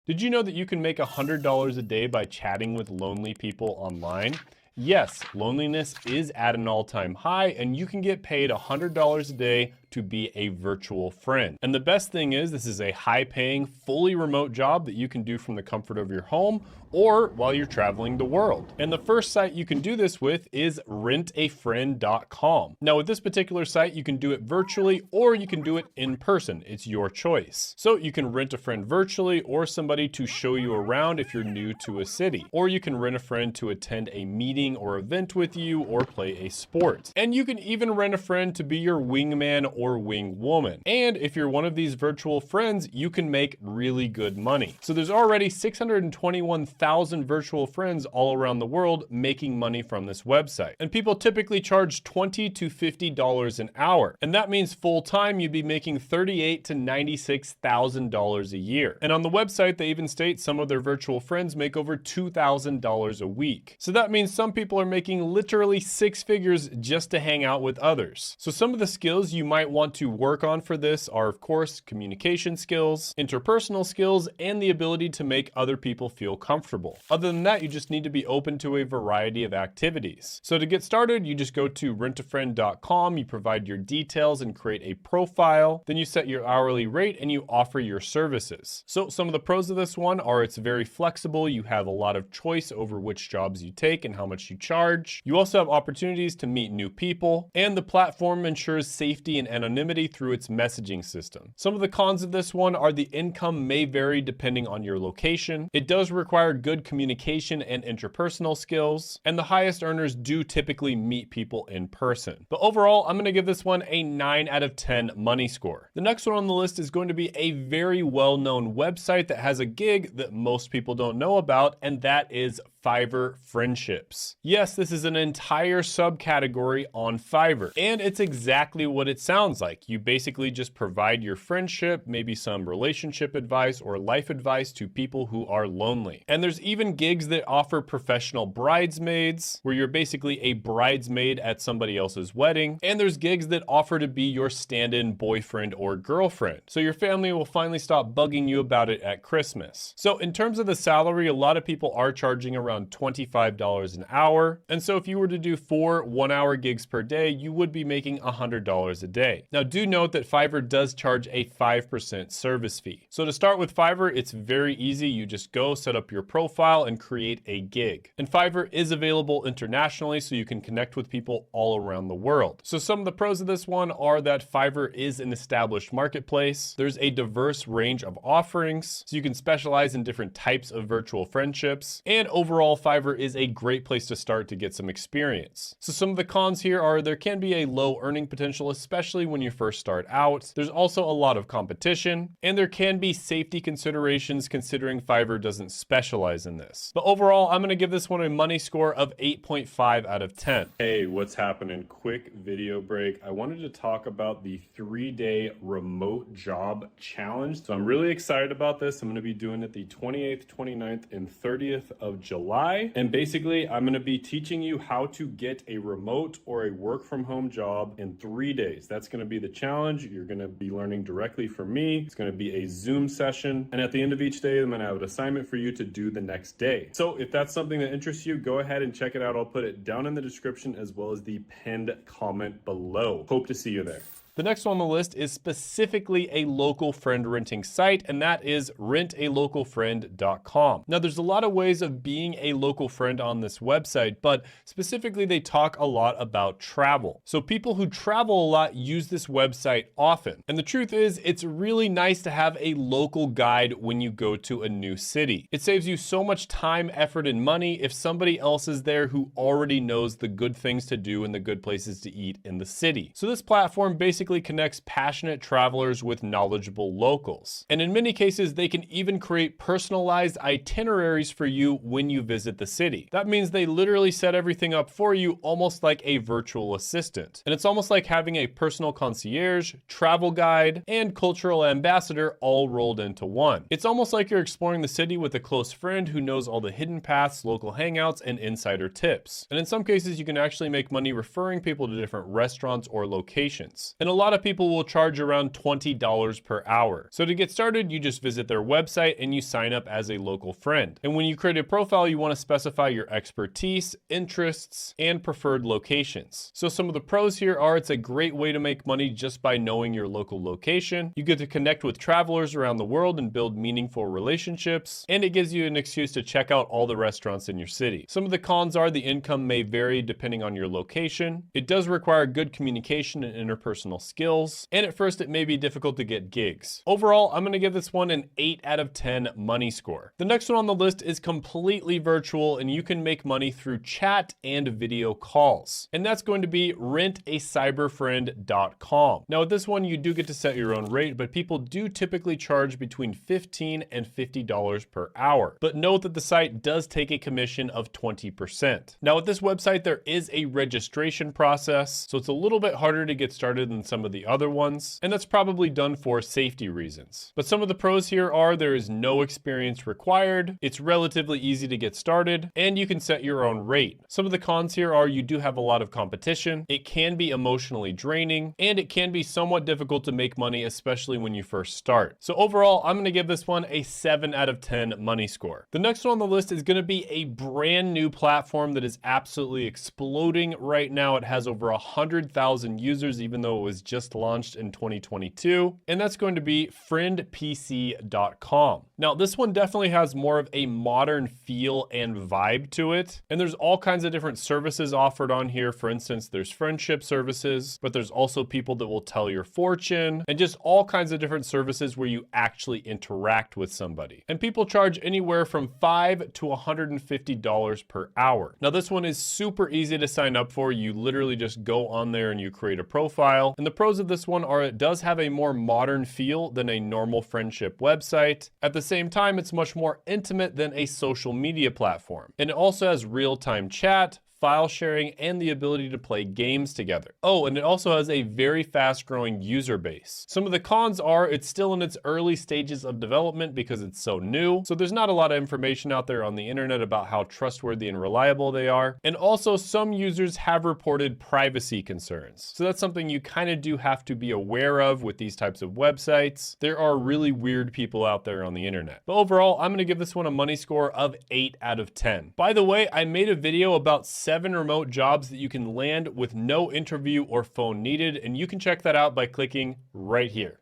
Did you know that you can make $100 a day by chatting with lonely people online? Yes, loneliness is at an all-time high, and you can get paid $100 a day to be a virtual friend. And the best thing is, this is a high-paying, fully remote job that you can do from the comfort of your home or while you're traveling the world. And the first site you can do this with is rentafriend.com. Now with this particular site, you can do it virtually or you can do it in person. It's your choice. So you can rent a friend virtually or somebody to show you around if you're new to a city. Or you can rent a friend to attend a meeting or event with you or play a sport. And you can even rent a friend to be your wingman or wingwoman. And if you're one of these virtual friends, you can make really good money. So there's already 621,000 virtual friends all around the world making money from this website. And people typically charge $20 to $50 an hour. And that means full time you'd be making $38,000 to $96,000 a year. And on the website, they even state some of their virtual friends make over $2,000 a week. So that means some people are making literally six figures just to hang out with others. So some of the skills you might want to work on for this are, of course, communication skills, interpersonal skills, and the ability to make other people feel comfortable. Other than that, you just need to be open to a variety of activities. So to get started, you just go to rentafriend.com, you provide your details and create a profile, then you set your hourly rate and you offer your services. So some of the pros of this one are it's very flexible, you have a lot of choice over which jobs you take and how much you charge. You also have opportunities to meet new people, and the platform ensures safety and anonymity through its messaging system. Some of the cons of this one are the income may vary depending on your location. It does require good communication and interpersonal skills, and the highest earners do typically meet people in person. But overall, I'm going to give this one a 9 out of 10 money score. The next one on the list is going to be a very well-known website that has a gig that most people don't know about, and that is Fiverr Friendships. Yes, this is an entire subcategory on Fiverr, and it's exactly what it sounds like. You basically just provide your friendship, maybe some relationship advice or life advice to people who are lonely. And there's even gigs that offer professional bridesmaids, where you're basically a bridesmaid at somebody else's wedding. And there's gigs that offer to be your stand-in boyfriend or girlfriend, so your family will finally stop bugging you about it at Christmas. So in terms of the salary, a lot of people are charging around $25 an hour. And so if you were to do 4 one-hour gigs per day, you would be making $100 a day. Now do note that Fiverr does charge a 5% service fee. So to start with Fiverr, it's very easy. You just go set up your profile and create a gig. And Fiverr is available internationally, so you can connect with people all around the world. So some of the pros of this one are that Fiverr is an established marketplace. There's a diverse range of offerings, so you can specialize in different types of virtual friendships. And overall, Fiverr is a great place to start to get some experience. So some of the cons here are there can be a low earning potential, especially when you first start out. There's also a lot of competition, and there can be safety considerations considering Fiverr doesn't specialize in this. But overall, I'm gonna give this one a money score of 8.5 out of 10. Hey, what's happening? Quick video break. I wanted to talk about the 3-day remote job challenge. So I'm really excited about this. I'm gonna be doing it the 28th, 29th, and 30th of July. And basically, I'm going to be teaching you how to get a remote or a work from home job in 3 days. That's going to be the challenge. You're going to be learning directly from me. It's going to be a Zoom session. And at the end of each day, I'm going to have an assignment for you to do the next day. So if that's something that interests you, go ahead and check it out. I'll put it down in the description as well as the pinned comment below. Hope to see you there. The next one on the list is specifically a local friend renting site, and that is rentalocalfriend.com. Now, there's a lot of ways of being a local friend on this website, but specifically they talk a lot about travel. So people who travel a lot use this website often. And the truth is, it's really nice to have a local guide when you go to a new city. It saves you so much time, effort, and money if somebody else is there who already knows the good things to do and the good places to eat in the city. So this platform basically connects passionate travelers with knowledgeable locals. And in many cases, they can even create personalized itineraries for you when you visit the city. That means they literally set everything up for you almost like a virtual assistant. And it's almost like having a personal concierge, travel guide, and cultural ambassador all rolled into one. It's almost like you're exploring the city with a close friend who knows all the hidden paths, local hangouts, and insider tips. And in some cases, you can actually make money referring people to different restaurants or locations. And a lot of people will charge around $20 per hour. So to get started, you just visit their website and you sign up as a local friend. And when you create a profile, you want to specify your expertise, interests, and preferred locations. So some of the pros here are it's a great way to make money just by knowing your local location. You get to connect with travelers around the world and build meaningful relationships, and it gives you an excuse to check out all the restaurants in your city. Some of the cons are the income may vary depending on your location. It does require good communication and interpersonal skills, and at first it may be difficult to get gigs. Overall, I'm going to give this one an 8 out of 10 money score. The next one on the list is completely virtual, and you can make money through chat and video calls. And that's going to be rentacyberfriend.com. Now with this one, you do get to set your own rate, but people do typically charge between $15 and $50 per hour. But note that the site does take a commission of 20%. Now with this website, there is a registration process, so it's a little bit harder to get started than some of the other ones, and that's probably done for safety reasons. But some of the pros here are there is no experience required, it's relatively easy to get started, and you can set your own rate. Some of the cons here are you do have a lot of competition, it can be emotionally draining, and it can be somewhat difficult to make money, especially when you first start. So overall, I'm going to give this one a 7 out of 10 money score. The next one on the list is going to be a brand new platform that is absolutely exploding right now. It has over 100,000 users, even though it was just launched in 2022, and that's going to be friendpc.com. Now this one definitely has more of a modern feel and vibe to it, and there's all kinds of different services offered on here. For instance, there's friendship services, but there's also people that will tell your fortune, and just all kinds of different services where you actually interact with somebody. And people charge anywhere from $5 to $150 per hour. Now this one is super easy to sign up for. You literally just go on there and you create a profile. And the pros of this one are it does have a more modern feel than a normal friendship website. At the same time, it's much more intimate than a social media platform. And it also has real-time chat, file sharing, and the ability to play games together. Oh, and it also has a very fast growing user base. Some of the cons are it's still in its early stages of development because it's so new. So there's not a lot of information out there on the internet about how trustworthy and reliable they are. And also some users have reported privacy concerns. So that's something you kind of do have to be aware of with these types of websites. There are really weird people out there on the internet. But overall, I'm gonna give this one a money score of 8 out of 10. By the way, I made a video about 7 remote jobs that you can land with no interview or phone needed, and you can check that out by clicking right here.